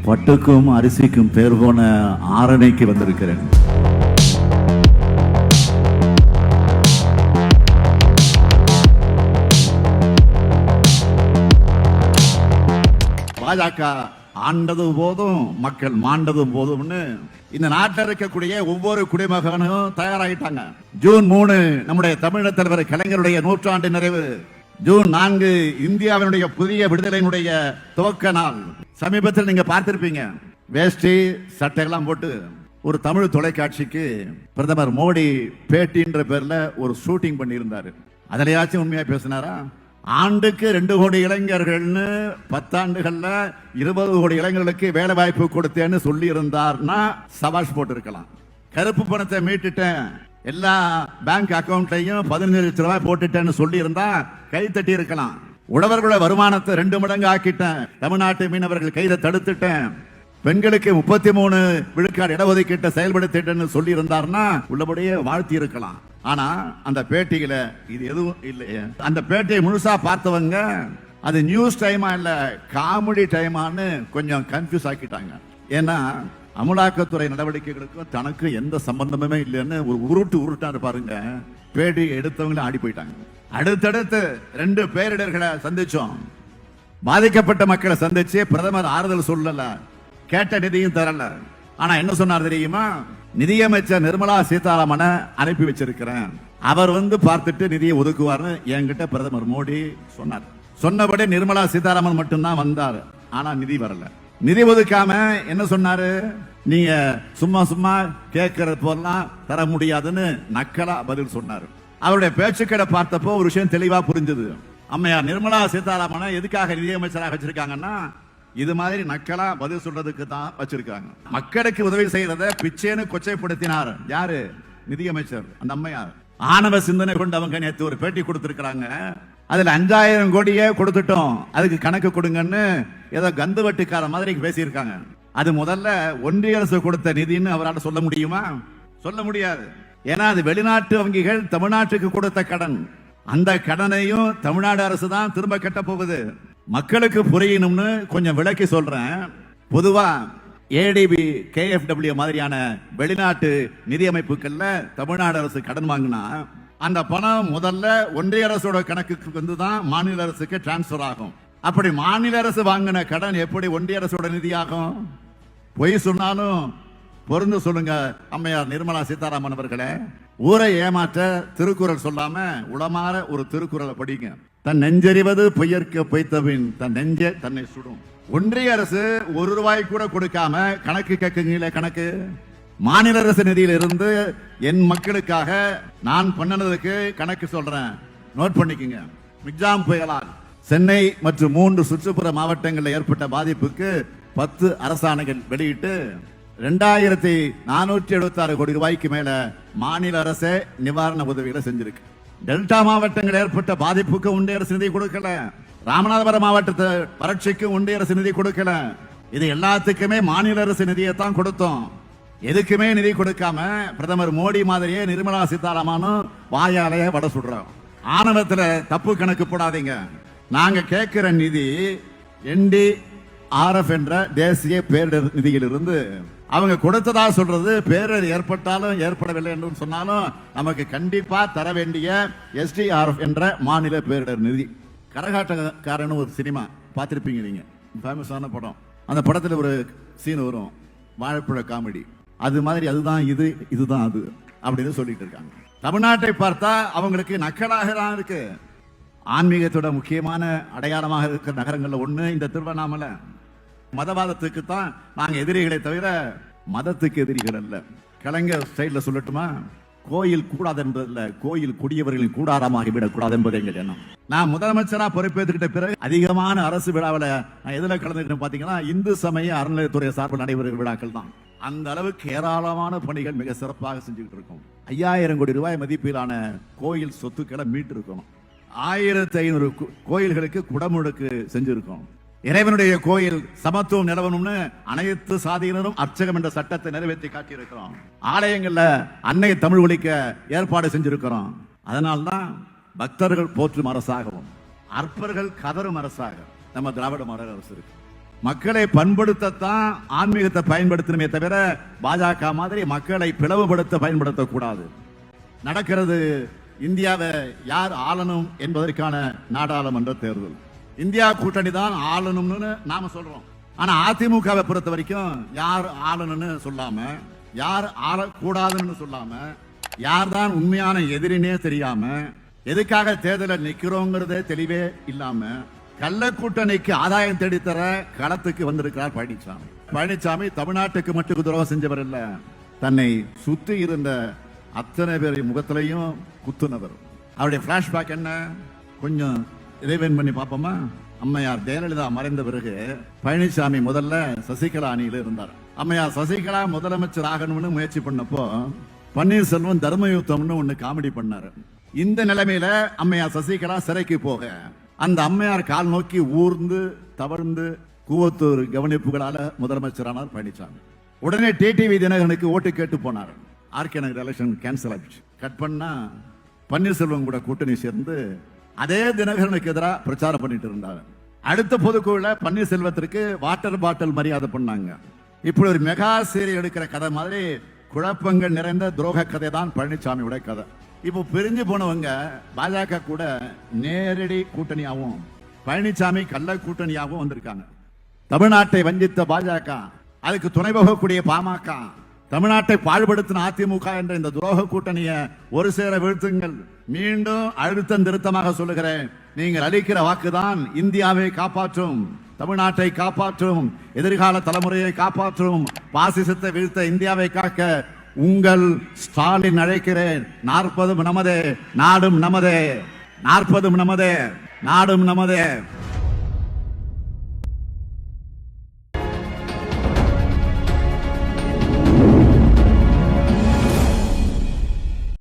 பட்டுக்கும் அரிசிக்கும் பேர் போன ஆரணைக்கு வந்திருக்கிறேன். பாஜக ஆண்டது போதும் மக்கள் மாண்டதும் போதும்னு இந்த நாட்டில் இருக்கக்கூடிய ஒவ்வொரு குடிமகனும் தயாராகிட்டாங்க. ஜூன் 3 நம்முடைய தமிழக தலைவர் கலைஞருடைய 100 நிறைவு. ஜூன் 4 இந்தியாவினுடைய புதிய விடுதலையினுடைய துவக்க நாள். சமீபத்தில் நீங்க பார்த்திருப்பீங்க, வேஷ்டி சட்டையெல்லாம் போட்டு ஒரு தமிழ் தொலைக்காட்சிக்கு பிரதமர் மோடி பேட்டின்ற பேர்ல ஒரு ஷூட்டிங் பண்ணியிருந்தாரு. அதிலையாச்சும் உண்மையா பேசினாரா? ஆண்டுக்கு 2 கோடி இளைஞர்கள்னு 10 ஆண்டுகள்ல 20 கோடி இளைஞர்களுக்கு வேலை வாய்ப்பு கொடுத்தேன்னு சொல்லி இருந்தார்னா சபாஷ் போட்டு இருக்கலாம். கருப்பு பணத்தை மீட்டுட்டேன், எல்லா பேங்க் அக்கவுண்ட்லையும் 15 லட்சம் ரூபாய் போட்டுட்டேன்னு சொல்லி இருந்தா கை தட்டி இருக்கலாம். உழவர்களோட வருமானத்தை 2 மடங்கு ஆக்கிட்டேன், தமிழ்நாட்டு மீனவர்கள் கையில தடுத்துட்டேன், பெண்களுக்கு 33 விழுக்காடு இடஒதுக்கீட்டை செயல்படுத்திட்டேன்னு சொல்லி இருந்தார்னா உள்ளபடியே வாழ்த்தி இருக்கலாம். ஆனா அந்த பேட்டியில இது எதுவும் இல்லையே. அந்த பேட்டியை முழுசா பார்த்தவங்க அது நியூஸ் டைமா இல்ல காமெடி டைமான்னு கொஞ்சம் கன்ஃபியூஸ் ஆக்கிட்டாங்க. ஏன்னா அமலாக்கத்துறை நடவடிக்கைகளுக்கும் தனக்கு எந்த சம்பந்தமுமே இல்லைன்னு ஒரு உருட்டாரு பாருங்க. பேட்டி எடுத்தவங்களும் ஆடி போயிட்டாங்க. அடுத்தடுத்து 2 பேரிடர்களை சந்திச்சோம். பாதிக்கப்பட்ட மக்களை சந்திச்சு பிரதமர் ஆறுதல் சொல்லல, கேட்ட நிதியும் தரல. ஆனா என்ன சொன்னார் தெரியுமா? நிதியமைச்சர் நிர்மலா சீதாராமனை அனுப்பி வச்சிருக்கிறேன், அவர் வந்து பார்த்துட்டு நிதியை ஒதுக்குவார்னு என்கிட்ட பிரதமர் மோடி சொன்னார். சொன்னபடி நிர்மலா சீதாராமன் மட்டும்தான் வந்தார். ஆனா நிதி வரல. நிதி ஒதுக்காம என்ன சொன்னாரு? நீங்க சும்மா கேட்கறது போலாம் தர முடியாதுன்னு நக்கலா பதில் சொன்னாரு. அவருடைய பேச்சுக்களை பார்த்தப்போ ஒரு விஷயம் தெளிவா புரிஞ்சது. அம்மையார் நிர்மலா சீதாராமனை எதுக்காக நிதியமைச்சராக வச்சிருக்காங்கன்னா இது மாதிரி நக்கலா பதில் சொல்றதுக்கு தான் வச்சிருக்காங்க. மக்களுக்கு உதவி செய்யறத பிச்சேன்னு கொச்சைப்படுத்தினார் யாரு? நிதியமைச்சர் அந்த அம்மையார். ஆணவ சிந்தனை கொண்டு அவங்க நேற்று ஒரு பேட்டி கொடுத்திருக்கிறாங்க. அதுல 5000 கோடியே கொடுத்துட்டோம், அதுக்கு கணக்கு கொடுங்கன்னு ஏதோ கந்து வட்டிக்கார மாதிரி பேசியிருக்காங்க. அது முதல்ல ஒன்றிய அரசு கொடுத்த நிதின்னு அவரால் சொல்ல முடியுமா? சொல்ல முடியாது. ஏன்னா அது வெளிநாட்டு வங்கிகள் தமிழ்நாட்டுக்கு கொடுத்த கடன். அந்த கடனையும் தமிழ்நாடு அரசு தான் திரும்ப கட்ட போகுது. மக்களுக்கு புரியணும்னு கொஞ்சம் விளக்கி சொல்றேன். பொதுவா ஏடிபி, கேஎஃப்டபிள்யூ மாதிரியான வெளிநாட்டு நிதி அமைப்புகள்ல தமிழ்நாடு அரசு கடன் வாங்கினா அந்த பணம் முதல்ல ஒன்றிய அரசோட கணக்குக்கு வந்து தான் மாநில அரசுக்கு டிரான்ஸ்பர் ஆகும். அப்படி மாநில அரசு வாங்கின கடன் எப்படி ஒன்றிய அரசோட நிதியாகும்? பொய் சொன்னாலும் பொருந்து சொல்லுங்க அம்மையார் நிர்மலா சீதாராமன் அவர்களே. ஊரை ஏமாற்ற திருக்குறள் சொல்லாம உளமாற ஒரு திருக்குறளை படிங்க. தன் நெஞ்சறிவது பொய்யற்க பொய்த்தபின் தன் நெஞ்சே தன்னை சுடும். ஒன்றிய அரசு 1 ரூபாய் கூட கொடுக்காம கணக்கு கேட்குங்களே கணக்கு. மாநில அரசு நிதியில இருந்து என் மக்களுக்காக நான் பண்ணனதுக்கு கணக்கு சொல்றேன், நோட் பண்ணிக்கங்க. மிக்ஜாம் புயலால் சென்னை மற்றும் 3 சுற்றுப்புற மாவட்டங்களில் ஏற்பட்ட பாதிப்புக்கு 10 அரசாணைகள் வெளியிட்டு 2476 கோடி ரூபாய்க்கு மேல மாநில அரசே நிவாரண உதவிகளை செஞ்சிருக்கு. டெல்டா மாவட்டங்கள் ஏற்பட்ட பாதிப்புக்கு ஒன்றிய அரசு நிதி கொடுக்கல. ராமநாதபுரம் மாவட்டத்தை வறட்சிக்கு ஒன்றிய அரசு நிதி கொடுக்கல. இது எல்லாத்துக்குமே மாநில அரசு நிதியை தான் கொடுத்தோம். எதுக்குமே நிதி கொடுக்காம பிரதமர் மோடி மாதிரியே நிர்மலா சீதாராமனும் வாயாலேயே வட சுடுறோம். ஆணவத்துல தப்பு கணக்கு போடாதீங்க. நாங்க கேட்கிற நிதி NDRF என்ற தேசிய பேரிடர் நிதியிலிருந்து அவங்க கொடுத்ததா சொல்றது. பேரிடர் ஏற்பட்டாலும் ஏற்படவில்லை என்று சொன்னாலும் நமக்கு கண்டிப்பா தர வேண்டிய SDRF என்ற மாநில பேரிடர் நிதி. கரகாட்டக்காரன் ஒரு சினிமா பார்த்திருப்பீங்க நீங்க, ஃபேமஸான படம். அந்த படத்துல ஒரு சீன் வரும், வாழைப்பழ காமெடி. அது மாதிரி அதுதான் இது, இதுதான் அது அப்படின்னு சொல்லிட்டு இருக்காங்க. தமிழ்நாட்டை பார்த்தா அவங்களுக்கு நக்கலாக தான் இருக்கு. ஆன்மீகத்தோட முக்கியமான அடையாளமாக இருக்கிற நகரங்கள்ல ஒண்ணு இந்த திருவண்ணாமலை. மதவாதத்துக்கு தான் நாங்க எதிரிகளை தவிர மதத்துக்கு எதிரிகள் அல்ல. கலைஞர் ஸ்டைல்ல சொல்லட்டுமா? கோயில் கூடாது என்பதில்ல, கோயில் குடியவர்களின் கூடாரமாகி விடக்கூடாது என்பது எங்கள் எண்ணம். நான் முதலமைச்சரா பொறுப்பேற்றுக்கிட்ட பிறகு அதிகமான அரசு விழாவில் நான் எதுல கலந்துக்கிட்டேன் பாத்தீங்கன்னா இந்து சமய அறநிலையத்துறை சார்பில் நடைபெறுகிற விழாக்கள் தான். அந்த அளவுக்கு ஏராளமான பணிகள் மிக சிறப்பாக செஞ்சுக்கிட்டு இருக்கோம். 5000 கோடி ரூபாய் மதிப்பிலான கோயில் சொத்துக்களை மீட்டு இருக்கணும். 1500 கோயில்களுக்கு குடமுழுக்கு செஞ்சிருக்கோம். இறைவனுடைய கோயில் சமத்துவம் நிலவணும்னு அனைத்து சாதியினரும் அர்ச்சகம் என்ற சட்டத்தை நிறைவேற்றி காட்டியிருக்கிறோம். ஆலயங்கள்ல அன்னை தமிழ் ஒலிக்க ஏற்பாடு செஞ்சிருக்கிறோம். அதனால்தான் பக்தர்கள் போற்றும் அரசாகவும் அற்பர்கள் கதரும் அரசாக நம்ம திராவிட மாடல் அரசு இருக்கு. மக்களை பண்படுத்தத்தான் ஆன்மீகத்தை பயன்படுத்தணுமே தவிர பாஜக மாதிரி மக்களை பிளவுபடுத்த பயன்படுத்தக்கூடாது. நடக்கிறது இந்தியாவை யார் ஆளணும் என்பதற்கான நாடாளுமன்ற தேர்தல். இந்தியா கூட்டணி தான் ஆளணும்னு நாம சொல்றோம். ஆனா அதிமுகவை பொறுத்த வரைக்கும் யார் ஆளணும்னு சொல்லாம, யார் ஆளக்கூடாதுன்னு சொல்லாம, யார் தான் உண்மையான எதிரினே தெரியாம, எதுக்காக தேர்தலில் நிக்கிறோங்கிறதே தெளிவே இல்லாம கள்ள கூட்டணிக்கு ஆதாயம் தேடித்தர களத்துக்கு வந்திருக்கிறார் பழனிசாமி. பழனிசாமி தமிழ்நாட்டுக்கு மட்டும் துரோகம் செஞ்சவர் இல்ல, தன்னை சுத்தி இருந்த அத்தனை பேர் முகத்திலையும் குத்துனவர். அவருடைய பிளாஷ்பேக் என்ன கொஞ்சம் இறைவன் பண்ணி பார்ப்போமா? அம்மையார் ஜெயலலிதா மறைந்த பிறகு பழனிசாமி முதல்ல சசிகலா அணியில இருந்தார். அம்மையார் சசிகலா முதலமைச்சர் ஆகணும்னு முயற்சி பண்ணப்போ பன்னீர்செல்வம் தர்மயுத்தம்னு ஒண்ணு காமெடி பண்ணாரு. இந்த நிலைமையில அம்மையார் சசிகலா சிறைக்கு போக அந்த அம்மையார் கால் நோக்கி ஊர்ந்து தவழ்ந்து கூவத்தூர் கவனிப்புகளால முதலமைச்சரானார் பழனிசாமி. உடனே டிடிவி தினகரனுக்கு ஓட்டு கேட்டு போனார். ஆர்கே நகர் எலெக்ஷன் கேன்சல் ஆயிடுச்சு. கட் பண்ணா பன்னீர்செல்வம் கூட கூட்டணி சேர்ந்து அதே தினகரனுக்கு எதிராக பிரச்சாரம் பண்ணிட்டு இருந்தாங்க. அடுத்த பொதுக்குழுல பன்னீர்செல்வத்திற்கு வாட்டர் பாட்டில் மரியாதை பண்ணாங்க. இப்படி ஒரு மெகா சீரியல் எடுக்கிற கதை மாதிரி குழப்பங்கள் நிறைந்த துரோக கதை தான் பழனிசாமியோட கதை. இப்போ பிரிஞ்சு போனவங்க பாஜக கூட நேரடி கூட்டணியாகவும் பழனிசாமி கள்ள கூட்டணியாகவும் வந்திருக்காங்க. தமிழ்நாட்டை வஞ்சித்த பாஜக, அதுக்கு துணை போகக்கூடிய பாமக, தமிழ்நாட்டை பாழ்படுத்தின அதிமுக என்ற இந்த துரோக கூட்டணியை ஒரு சேர வீழ்த்துங்கள். மீண்டும் அழுத்தம் திருத்தமாக சொல்லுகிறேன், நீங்கள் அளிக்கிற வாக்குதான் இந்தியாவை காப்பாற்றும், தமிழ்நாட்டை காப்பாற்றும், எதிர்கால தலைமுறையை காப்பாற்றும், பாசிசத்தை வீழ்த்த இந்தியாவை காக்க உங்கள் ஸ்டாலின் அழைக்கிறேன். 40 நமதே, நாடும் நமதே. 40 நமதே, நாடும் நமதே.